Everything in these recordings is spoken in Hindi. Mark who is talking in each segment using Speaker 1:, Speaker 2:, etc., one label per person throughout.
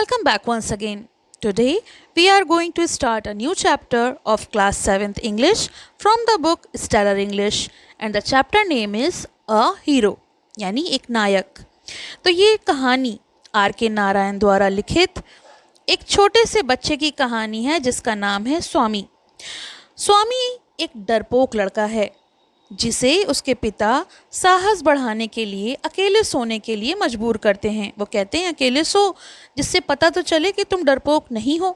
Speaker 1: Welcome back once again. Today we are going to start a new chapter of class 7th English from the book Stellar English and the chapter name is A Hero यानी एक नायक. तो ये कहानी आर के नारायण द्वारा लिखित एक छोटे से बच्चे की कहानी है जिसका नाम है स्वामी. स्वामी एक डरपोक लड़का है जिसे उसके पिता साहस बढ़ाने के लिए अकेले सोने के लिए मजबूर करते हैं. वो कहते हैं अकेले सो जिससे पता तो चले कि तुम डरपोक नहीं हो.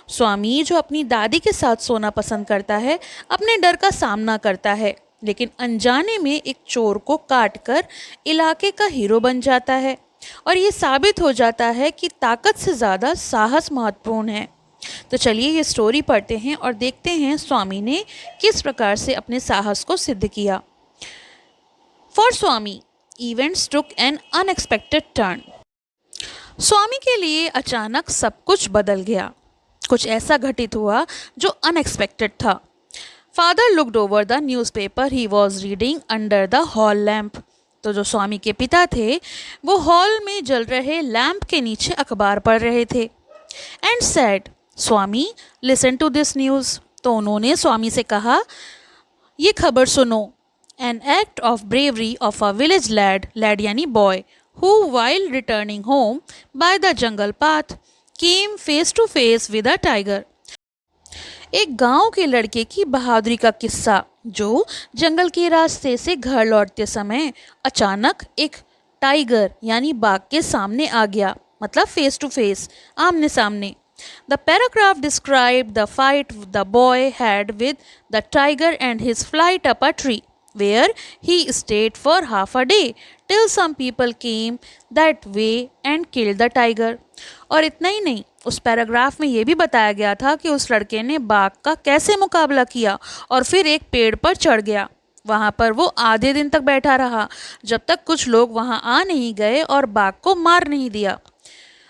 Speaker 1: स्वामी जो अपनी दादी के साथ सोना पसंद करता है अपने डर का सामना करता है लेकिन अनजाने में एक चोर को काट कर इलाके का हीरो बन जाता है और ये साबित हो जाता है कि ताकत से ज़्यादा साहस महत्वपूर्ण है. तो चलिए ये स्टोरी पढ़ते हैं और देखते हैं स्वामी ने किस प्रकार से अपने साहस को सिद्ध किया. For Swami events took an unexpected turn. Swami के लिए अचानक सब कुछ बदल गया. कुछ ऐसा घटित हुआ जो अनएक्सपेक्टेड था. Father looked over the newspaper he was reading under the hall lamp. तो जो स्वामी के पिता थे वो हॉल में जल रहे लैम्प के नीचे अखबार पढ़ रहे थे. And said Swami listen to this news. तो उन्होंने स्वामी से कहा ये खबर सुनो. An act of bravery of a village lad यानी boy who while returning home by the jungle path came face to face with a tiger. एक गांव के लड़के की बहादुरी का किस्सा जो जंगल के रास्ते से घर लौटते समय अचानक एक टाइगर यानी बाघ के सामने आ गया. मतलब फेस टू फेस आमने सामने. The paragraph described the fight the boy had with the tiger and his flight up a tree, where he stayed for half a day till some people came that way and killed the tiger. और इतना ही नहीं, उस पैराग्राफ में ये भी बताया गया था कि उस लड़के ने बाघ का कैसे मुकाबला किया और फिर एक पेड़ पर चढ़ गया. वहाँ पर वो आधे दिन तक बैठा रहा जब तक कुछ लोग वहाँ आ नहीं गए और बाघ को मार नहीं दिया.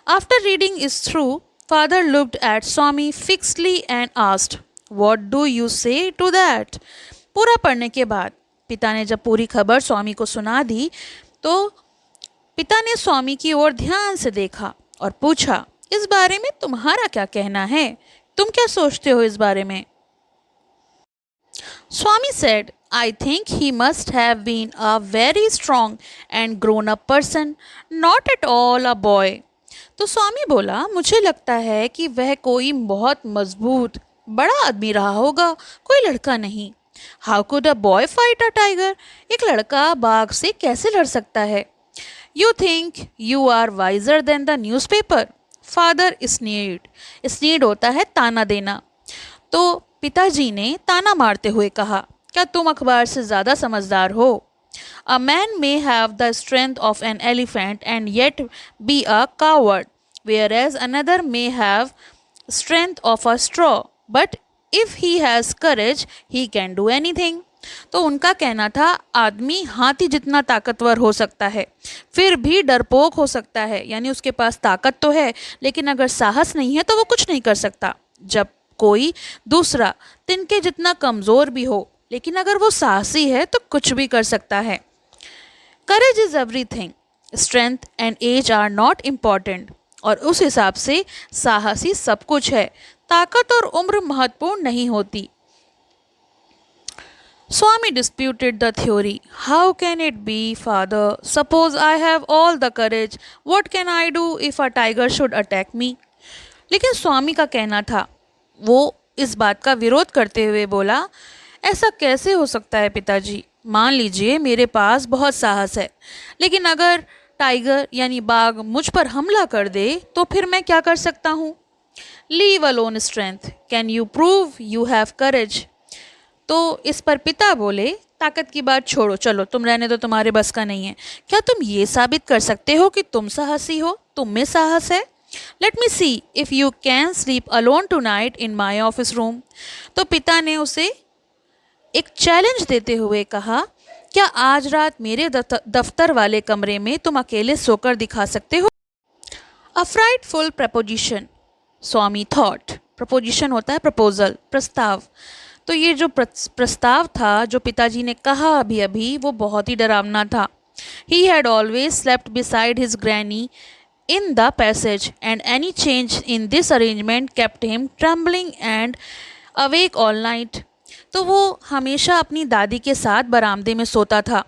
Speaker 1: After reading is through, Father looked at Swami fixedly and asked, "What do you say to that?" पूरा पढ़ने के बाद पिता ने जब पूरी खबर स्वामी को सुना दी तो पिता ने स्वामी की ओर ध्यान से देखा और पूछा इस बारे में तुम्हारा क्या कहना है. तुम क्या सोचते हो इस बारे में. Swami said, I think he must have been a very strong and grown up person, not at all a boy. तो स्वामी बोला मुझे लगता है कि वह कोई बहुत मजबूत बड़ा आदमी रहा होगा, कोई लड़का नहीं. How could a boy fight a tiger. एक लड़का बाघ से कैसे लड़ सकता है. You think you are wiser than the newspaper. Father sneered. Sneered होता है ताना देना. तो पिताजी ने ताना मारते हुए कहा क्या तुम अखबार से ज़्यादा समझदार हो. A man may have the strength of an elephant and yet be a coward, whereas another may have strength of a straw. But if he has courage, he can do anything. तो उनका कहना था आदमी हाथी जितना ताकतवर हो सकता है फिर भी डरपोक हो सकता है. यानी उसके पास ताकत तो है लेकिन अगर साहस नहीं है तो वो कुछ नहीं कर सकता. जब कोई दूसरा तिनके जितना कमज़ोर भी हो लेकिन अगर वो साहसी है तो कुछ भी कर सकता है. Courage is everything. Strength and age are not important. और उस हिसाब से साहसी सब कुछ है, ताकत और उम्र महत्वपूर्ण नहीं होती. Swami disputed the theory. How can it be father. Suppose I have all the courage. What can I do if a tiger should attack me. लेकिन स्वामी का कहना था वो इस बात का विरोध करते हुए बोला ऐसा कैसे हो सकता है पिताजी. मान लीजिए मेरे पास बहुत साहस है लेकिन अगर टाइगर यानी बाघ मुझ पर हमला कर दे तो फिर मैं क्या कर सकता हूँ. Leave alone strength. Can you prove you have courage. तो इस पर पिता बोले ताकत की बात छोड़ो, चलो तुम रहने दो, तुम्हारे बस का नहीं है. क्या तुम ये साबित कर सकते हो कि तुम साहसी हो, तुम में साहस है. Let me see if you can sleep alone tonight in my office room. तो पिता ने उसे एक चैलेंज देते हुए कहा क्या आज रात मेरे दफ्तर वाले कमरे में तुम अकेले सोकर दिखा सकते हो. अ फ्राइटफुल प्रपोजिशन. स्वामी थॉट. प्रपोजिशन होता है प्रपोजल, प्रस्ताव. तो ये जो प्रस्ताव था जो पिताजी ने कहा अभी अभी वो बहुत ही डरावना था. He had always slept beside his granny in the passage, and any change in this arrangement kept him trembling and awake all night. तो वो हमेशा अपनी दादी के साथ बरामदे में सोता था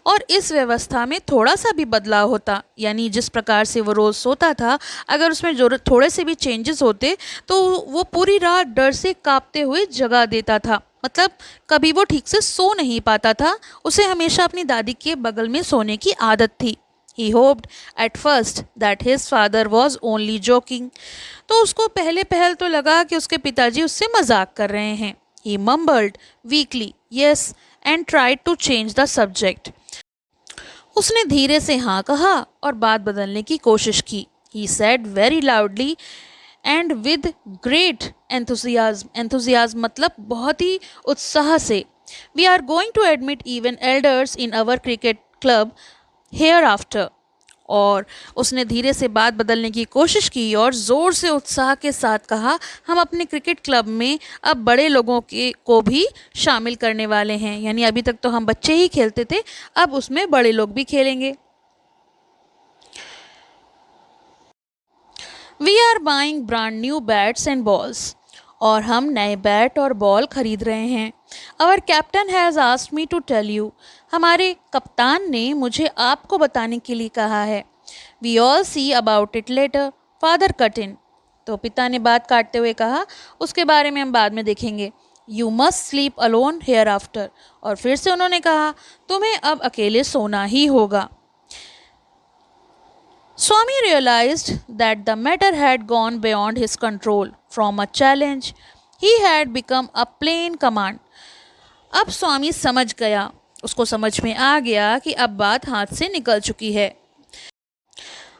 Speaker 1: और इस व्यवस्था में थोड़ा सा भी बदलाव होता, यानी जिस प्रकार से वो रोज़ सोता था, अगर उसमें जो थोड़े से भी चेंजेस होते तो वो पूरी रात डर से कांपते हुए जगा देता था। मतलब कभी वो ठीक से सो नहीं पाता था, उसे हमेशा अपनी दादी के बगल में सोने की आदत थी। He hoped at first that his father was only joking. तो उसको पहले पहल तो लगा कि उसके पिताजी उससे मजाक कर रहे हैं। He mumbled weakly yes and tried to change the subject. उसने धीरे से हाँ कहा और बात बदलने की कोशिश की। He said very loudly and with great enthusiasm. Enthusiasm मतलब बहुत ही उत्साह से। We are going to admit even elders in our cricket club hereafter. और उसने धीरे से बात बदलने की कोशिश की और ज़ोर से उत्साह के साथ कहा, हम अपने क्रिकेट क्लब में अब बड़े लोगों को भी शामिल करने वाले हैं। यानी अभी तक तो हम बच्चे ही खेलते थे, अब उसमें बड़े लोग भी खेलेंगे। We are buying brand new bats and balls. और हम नए बैट और बॉल खरीद रहे हैं। Our captain has asked me to tell you. हमारे कप्तान ने मुझे आपको बताने के लिए कहा है। We all see about it later, father cut in. तो पिता ने बात काटते हुए कहा, उसके बारे में हम बाद में देखेंगे। You must sleep alone hereafter. और फिर से उन्होंने कहा, तुम्हें अब अकेले सोना ही होगा। Swami realized that the matter had gone beyond his control. From a challenge, he had become a plain command. अब स्वामी समझ गया, उसको समझ में आ गया कि अब बात हाथ से निकल चुकी है।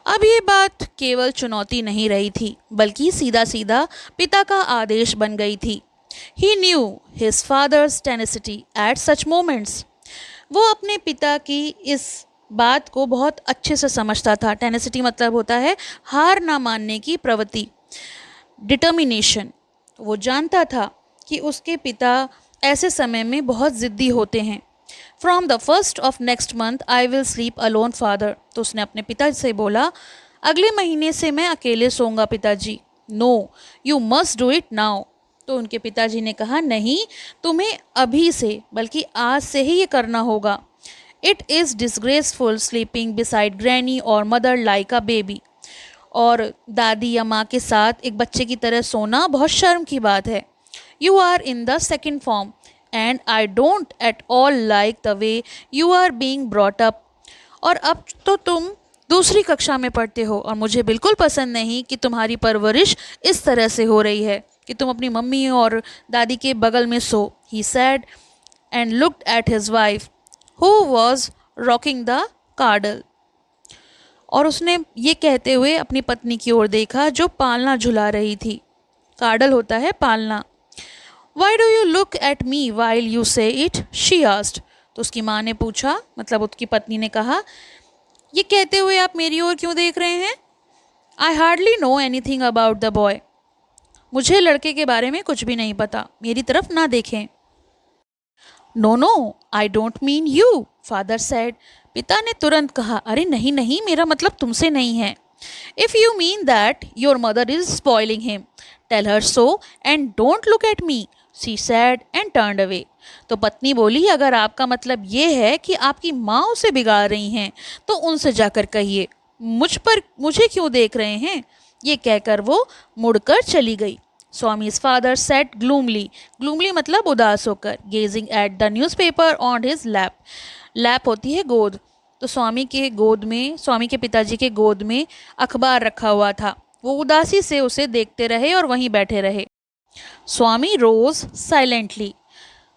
Speaker 1: अब ये बात केवल चुनौती नहीं रही थी, बल्कि सीधा सीधा पिता का आदेश बन गई थी। He knew his father's tenacity at such moments. वो अपने पिता की इस बात को बहुत अच्छे से समझता था। टेनेसिटी मतलब होता है हार ना मानने की प्रवृत्ति, डिटर्मिनेशन। वो जानता था कि उसके पिता ऐसे समय में बहुत ज़िद्दी होते हैं। From the first of next month I will sleep alone father. तो उसने अपने पिता से बोला, अगले महीने से मैं अकेले सोऊंगा पिताजी। No you must do it now. तो उनके पिताजी ने कहा, नहीं, तुम्हें अभी से बल्कि आज से ही ये करना होगा। It is disgraceful sleeping beside granny और मदर लाइक अ बेबी। और दादी या माँ के साथ एक बच्चे की तरह सोना बहुत शर्म की बात है। You are in the second form and I don't at all like the way you are being brought up. और अब तो तुम दूसरी कक्षा में पढ़ते हो और मुझे बिल्कुल पसंद नहीं कि तुम्हारी परवरिश इस तरह से हो रही है कि तुम अपनी मम्मी और दादी के बगल में सो। He said and looked at his wife who was rocking the cradle. और उसने ये कहते हुए अपनी पत्नी की ओर देखा जो पालना झुला रही थी। कार्डल होता है पालना। Why do you look at me while you say it? She asked. तो उसकी माँ ने पूछा, मतलब उसकी पत्नी ने कहा, ये कहते हुए आप मेरी ओर क्यों देख रहे हैं? I hardly know anything about the boy. मुझे लड़के के बारे में कुछ भी नहीं पता, मेरी तरफ ना देखें। No no I don't mean you, father said. पिता ने तुरंत कहा, अरे नहीं नहीं, मेरा मतलब तुमसे नहीं है। If you mean that your mother is spoiling him, tell her so and don't look at me, she said and turned away. तो पत्नी बोली, अगर आपका मतलब ये है कि आपकी माँ उसे बिगाड़ रही हैं तो उनसे जाकर कहिए, मुझे क्यों देख रहे हैं? ये कहकर वो मुड़कर चली गई। Swami's father sat gloomily. Gloomily मतलब उदास होकर, gazing at the newspaper on his lap. Lap होती है गोद। तो स्वामी के पिताजी के गोद में अखबार रखा हुआ था। वो उदासी से उसे देखते रहे और वहीं बैठे रहे। स्वामी रोज साइलेंटली।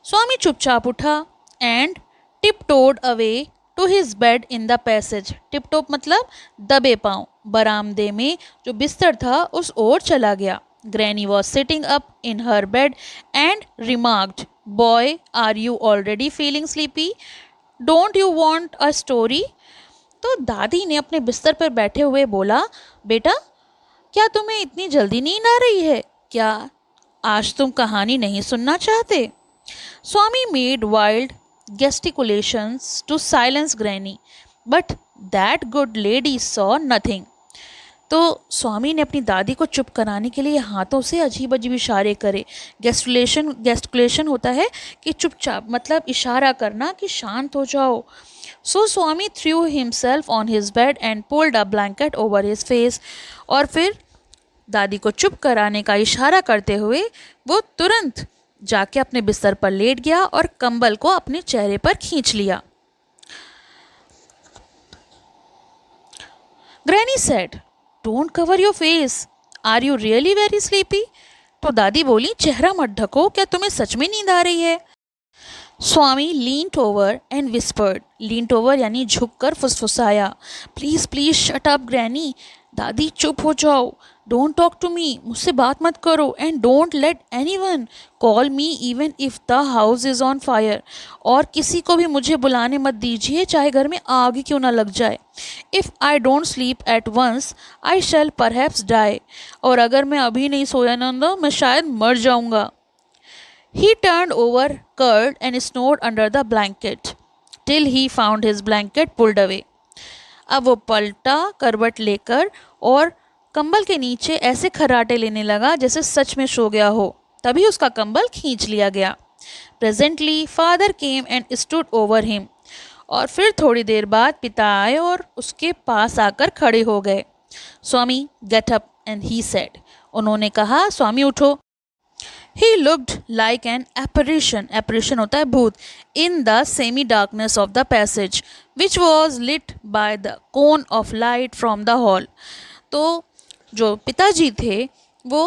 Speaker 1: स्वामी चुपचाप उठा and tiptoed away to his bed in the passage. Tiptop मतलब दबे पाँव। बरामदे में जो बिस्तर था उस ओर चला गया। Granny was sitting up in her bed and remarked, "Boy, are you already feeling sleepy? Don't you want a story?" तो दादी ने अपने बिस्तर पर बैठे हुए बोला, बेटा, क्या तुम्हें इतनी जल्दी नींद आ रही है? क्या आज तुम कहानी नहीं सुनना चाहते? स्वामी made wild gesticulations to silence Granny, but that good lady saw nothing. तो स्वामी ने अपनी दादी को चुप कराने के लिए हाथों से अजीब अजीब इशारे करे। गेस्टिकुलेशन होता है कि चुपचाप, मतलब इशारा करना कि शांत हो जाओ। So Swami threw himself on his bed and pulled a blanket over his face. और फिर दादी को चुप कराने का इशारा करते हुए वो तुरंत जाके अपने बिस्तर पर लेट गया और कंबल को अपने चेहरे पर खींच लिया। Granny said, don't cover your face, are you really very sleepy? तो दादी बोली, चेहरा मत ढको, क्या तुम्हें सच में नींद आ रही है? Swami leaned over and whispered, leaned over यानी झुककर फुसफुसाया, please please shut up granny, दादी चुप हो जाओ, डोंट टॉक टू मी, मुझसे बात मत करो, and don't let anyone call me even if the house is on fire, और किसी को भी मुझे बुलाने मत दीजिए चाहे घर में आग ही क्यों ना लग जाए। If I don't sleep at once I shall perhaps die, और अगर मैं अभी नहीं सोया ना मैं शायद मर जाऊँगा। He turned over, curled, and snored under the blanket till he found his blanket pulled away. अब वो पलटा करवट लेकर और कंबल के नीचे ऐसे खर्राटे लेने लगा जैसे सच में सो गया हो। तभी उसका कंबल खींच लिया गया। Presently, father came and stood over him. और फिर थोड़ी देर बाद पिता आए और उसके पास आकर खड़े हो गए। स्वामी, get up, and he said. उन्होंने कहा, स्वामी उठो। He looked like an apparition. Apparition होता है भूत. In the semi-darkness of the passage, which was lit by the cone of light from the hall. तो जो पिताजी थे वो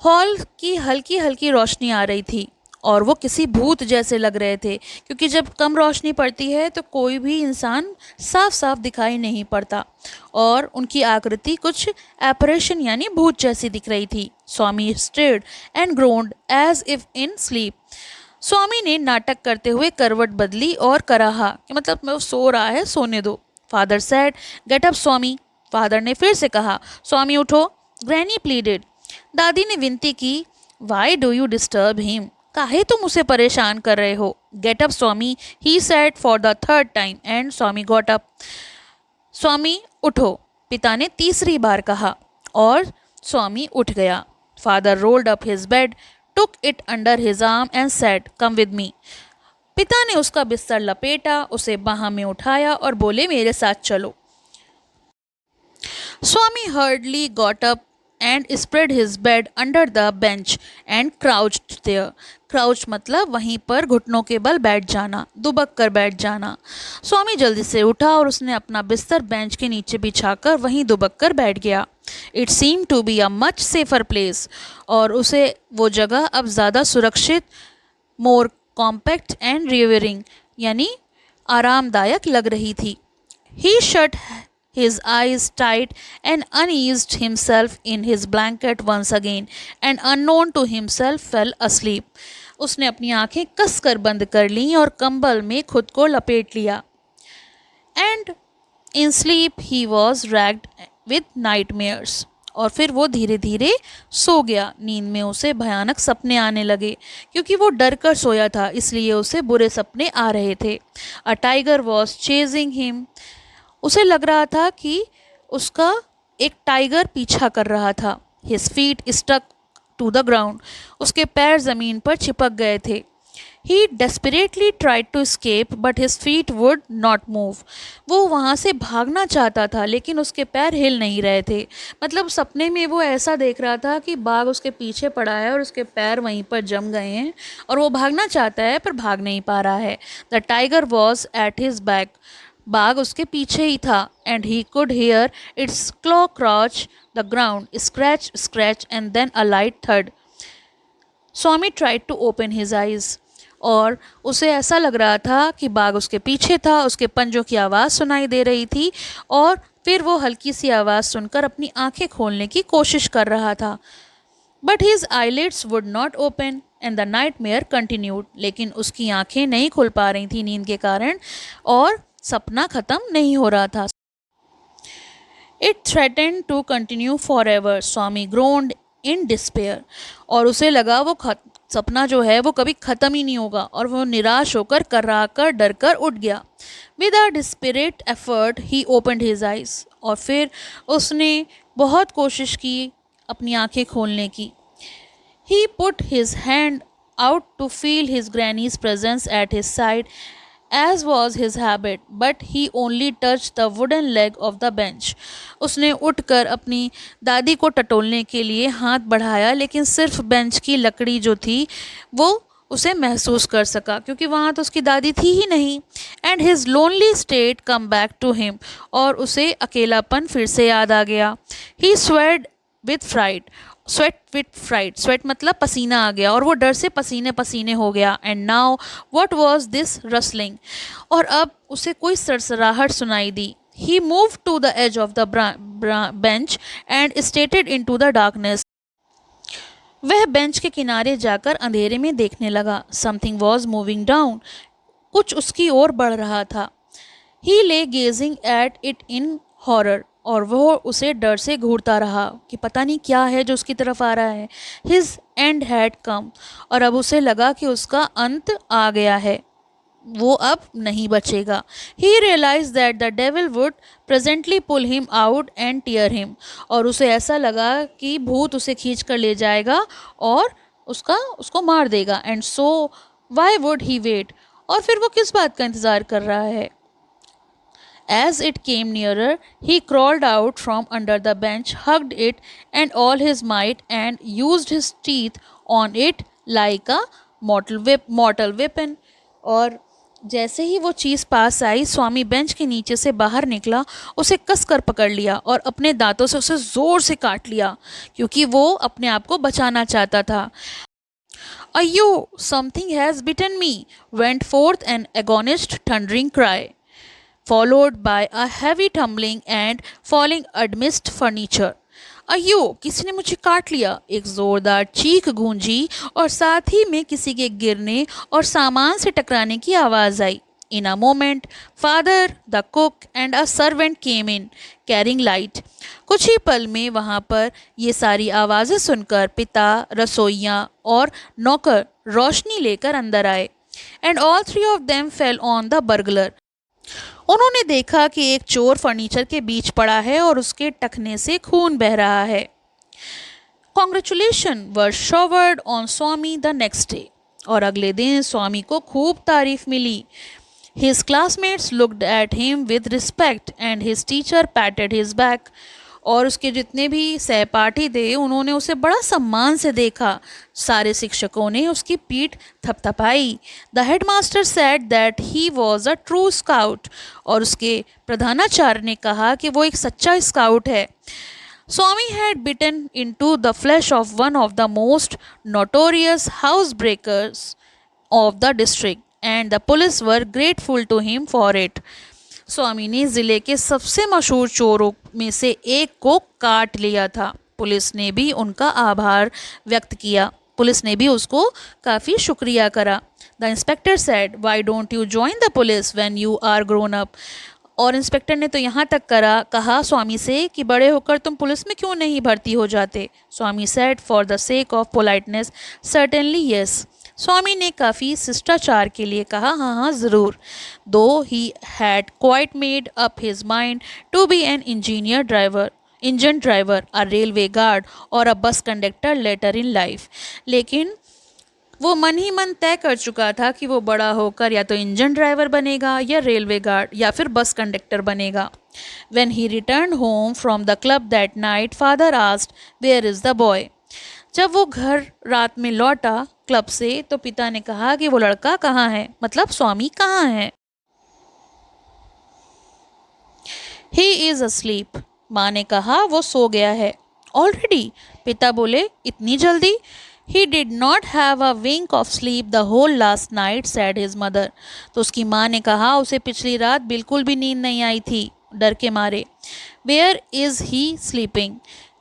Speaker 1: हॉल की हल्की हल्की रोशनी आ रही थी और वो किसी भूत जैसे लग रहे थे, क्योंकि जब कम रोशनी पड़ती है तो कोई भी इंसान साफ साफ दिखाई नहीं पड़ता और उनकी आकृति कुछ एपरेशन यानी भूत जैसी दिख रही थी। Swami stared and groaned as if in sleep. Swami ने नाटक करते हुए करवट बदली और कराहा कि मतलब मैं सो रहा है, सोने दो। फादर सेड, गेट अप स्वामी। फादर ने फिर से कहा, स्वामी उठो। ग्रैनी प्लीडेड, दादी ने विनती की, why do you disturb him, काहे तुम उसे परेशान कर रहे हो। Get up Swami, he said for the third time, and Swami got up. Swami उठो, पिता ने तीसरी बार कहा और स्वामी उठ गया। Father rolled up his bed, took it under his arm and said, come with me. पिता ने उसका बिस्तर लपेटा, उसे बाह में उठाया और बोले, मेरे साथ चलो। स्वामी hurriedly got up and spread his bed under the bench and crouched there. Crouch मतलब वहीं पर घुटनों के बल बैठ जाना, दुबक कर बैठ जाना। स्वामी जल्दी से उठा और उसने अपना बिस्तर बेंच के नीचे बिछाकर वहीं दुबक कर बैठ गया। It seemed to be a much safer place, और उसे वो जगह अब ज़्यादा सुरक्षित, more compact and revering यानी आरामदायक लग रही थी। He shut his eyes tight and uneased himself in his blanket once again, and unknown to himself fell asleep. उसने अपनी आंखें कसकर बंद कर लीं और कंबल में खुद को लपेट लिया। And in sleep he was racked with nightmares. और फिर वो धीरे धीरे सो गया। नींद में उसे भयानक सपने आने लगे, क्योंकि वो डर कर सोया था इसलिए उसे बुरे सपने आ रहे थे। A tiger was chasing him. उसे लग रहा था कि उसका एक टाइगर पीछा कर रहा था। His feet stuck to the ground. उसके पैर ज़मीन पर चिपक गए थे। He desperately tried to escape, but his feet would not move. वो वहाँ से भागना चाहता था लेकिन उसके पैर हिल नहीं रहे थे। मतलब सपने में वो ऐसा देख रहा था कि बाघ उसके पीछे पड़ा है और उसके पैर वहीं पर जम गए हैं और वो भागना चाहता है पर भाग नहीं पा रहा है। The tiger was at his back. बाघ उसके पीछे ही था। And he could hear its claw crouch the ground, scratch, scratch, and then a light thud. Swami tried to open his eyes. और उसे ऐसा लग रहा था कि बाघ उसके पीछे था, उसके पंजों की आवाज़ सुनाई दे रही थी और फिर वो हल्की सी आवाज़ सुनकर अपनी आंखें खोलने की कोशिश कर रहा था। But his eyelids would not open and the nightmare continued. लेकिन उसकी आंखें नहीं खुल पा रही थी नींद के कारण और सपना ख़त्म नहीं हो रहा था। It threatened to continue forever. Swami groaned in despair. और उसे लगा वो सपना जो है वो कभी ख़त्म ही नहीं होगा, और वो निराश होकर कराकर डर कर उठ गया। With a desperate effort he opened his eyes, और फिर उसने बहुत कोशिश की अपनी आंखें खोलने की। He put his hand out to feel his granny's presence at his side, as was his habit, but he only touched the wooden leg of the bench. उसने उठकर अपनी दादी को टटोलने के लिए हाथ बढ़ाया, लेकिन सिर्फ बेंच की लकड़ी जो थी वो उसे महसूस कर सका, क्योंकि वहाँ तो उसकी दादी थी ही नहीं। And his lonely state come back to him, और उसे अकेलापन फिर से याद आ गया। He sweat with fright, sweat मतलब पसीना आ गया, और वो डर से पसीने पसीने हो गया। And now what was this rustling, और अब उसे कोई सरसराहट सुनाई दी। He move to the edge of the bench and stated into the द डार्कनेस, वह बेंच के किनारे जाकर अंधेरे में देखने लगा। समथिंग वॉज मूविंग डाउन, कुछ उसकी ओर बढ़ रहा था। He lay gazing at it in horror, और वह उसे डर से घूरता रहा कि पता नहीं क्या है जो उसकी तरफ आ रहा है। हिज एंड हैड कम, और अब उसे लगा कि उसका अंत आ गया है, वो अब नहीं बचेगा। He realize that the devil would presently pull him out and tear him, और उसे ऐसा लगा कि भूत उसे खींच कर ले जाएगा और उसको मार देगा। And so why would he wait, और फिर वो किस बात का इंतज़ार कर रहा है। As it came nearer, he crawled out from under the bench, hugged it and all his might, and used his teeth on it like a mortal weapon. और जैसे ही वो चीज़ पास आई, स्वामी बेंच के नीचे से बाहर निकला, उसे कस कर पकड़ लिया और अपने दांतों से उसे ज़ोर से काट लिया, क्योंकि वो अपने आप को बचाना चाहता था। अयो, something has bitten me, went forth an agonist thundering cry, followed by a heavy tumbling and falling amidst furniture. अयो, किसी ने मुझे काट लिया, एक ज़ोरदार चीख गूंजी, और साथ ही में किसी के गिरने और सामान से टकराने की आवाज़ आई। In a moment father, the cook and a servant came in carrying light. कुछ ही पल में वहाँ पर ये सारी आवाज़ें सुनकर पिता, रसोइयाँ और नौकर रोशनी लेकर अंदर आए। And all three of them fell on the burglar. उन्होंने देखा कि एक चोर फर्नीचर के बीच पड़ा है और उसके टखने से खून बह रहा है। Congratulation were showered on Swami the next day, और अगले दिन स्वामी को खूब तारीफ मिली। His classmates looked at him with respect and his teacher patted his back, और उसके जितने भी सहपाठी थे उन्होंने उसे बड़ा सम्मान से देखा। सारे शिक्षकों ने उसकी पीठ थपथपाई। The headmaster said that he was a true scout, और उसके प्रधानाचार्य ने कहा कि वो एक सच्चा स्काउट है। Swami had bitten into the flesh of one of the most notorious house breakers of the district and the police were grateful to him for it. Swami ने ज़िले के सबसे मशहूर चोरों में से एक को काट लिया था। पुलिस ने भी उनका आभार व्यक्त किया, पुलिस ने भी उसको काफ़ी शुक्रिया करा। The inspector said, why don't you join the police when you are grown up, और इंस्पेक्टर ने तो यहाँ तक कहा स्वामी से कि बड़े होकर तुम पुलिस में क्यों नहीं भर्ती हो जाते। Swami said, for the sake of politeness certainly yes. Swami ने काफ़ी शिष्टाचार के लिए कहा, हाँ हाँ ज़रूर। Though he had quite made up his mind to be an engine driver, a railway guard और a bus conductor letter in life, लेकिन वो मन ही मन तय कर चुका था कि वो बड़ा होकर या तो इंजन ड्राइवर बनेगा, या रेलवे गार्ड, या फिर बस कंडक्टर बनेगा। When he returned home from the club that night, father asked, where is the boy? जब वो घर रात में लौटा क्लब से, तो पिता ने कहा कि वो लड़का कहाँ है, मतलब स्वामी कहाँ है। He is asleep, माँ ने कहा वो सो गया है। Already, पिता बोले इतनी जल्दी। He did not have a wink of sleep the whole last night, said his mother. तो उसकी माँ ने कहा उसे पिछली रात बिल्कुल भी नींद नहीं आई थी, डर के मारे। Where is he sleeping?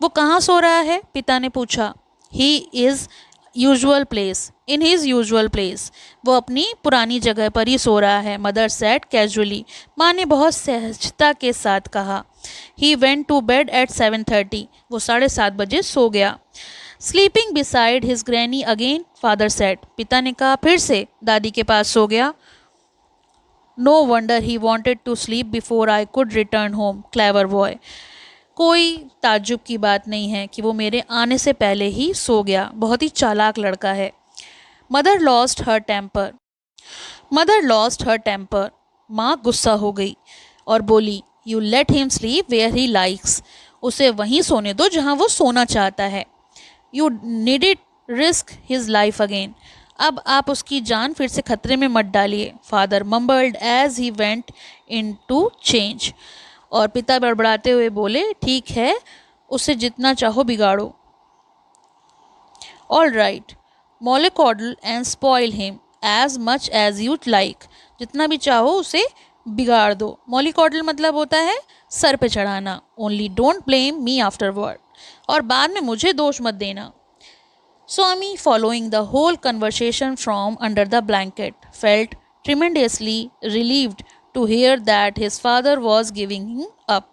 Speaker 1: वो कहाँ सो रहा है, पिता ने पूछा। He is usual place, in his usual place, वो अपनी पुरानी जगह पर ही सो रहा है, मदर सेड कैजुअली, माँ ने बहुत सहजता के साथ कहा। He went to bed at 7:30, वो 7:30 बजे सो गया। Sleeping beside his granny again, father said, पिता ने कहा फिर से दादी के पास सो गया. No wonder he wanted to sleep before I could return home, clever boy. कोई ताज्जुब की बात नहीं है कि वो मेरे आने से पहले ही सो गया, बहुत ही चालाक लड़का है. Mother lost her temper, mother lost her temper, माँ गुस्सा हो गई और बोली, you let him sleep where he likes, उसे वहीं सोने दो जहाँ वो सोना चाहता है. You needn't risk his life again, अब आप उसकी जान फिर से खतरे में मत डालिए. Father mumbled as he went in to change, और पिता बड़बड़ाते हुए बोले, ठीक है, उसे जितना चाहो बिगाड़ो. All right, mollycoddle and spoil him as much as you like, जितना भी चाहो उसे बिगाड़ दो. मोलिकॉडल मतलब होता है सर पे चढ़ाना. Only don't blame me afterward, और बाद में मुझे दोष मत देना. स्वामी, following the whole conversation from under the blanket, felt tremendously relieved to hear that his father was giving him up.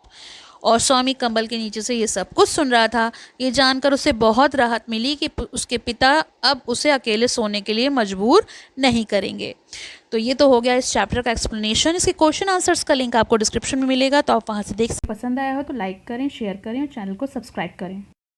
Speaker 1: और स्वामी कंबल के नीचे से ये सब कुछ सुन रहा था. ये जानकर उसे बहुत राहत मिली कि उसके पिता अब उसे अकेले सोने के लिए मजबूर नहीं करेंगे. तो ये तो हो गया इस चैप्टर का एक्सप्लेनेशन. इसके क्वेश्चन आंसर्स का लिंक आपको डिस्क्रिप्शन में मिलेगा, तो आप वहाँ से देख सकते.
Speaker 2: पसंद आया हो तो लाइक करें, शेयर करें और चैनल को सब्सक्राइब करें.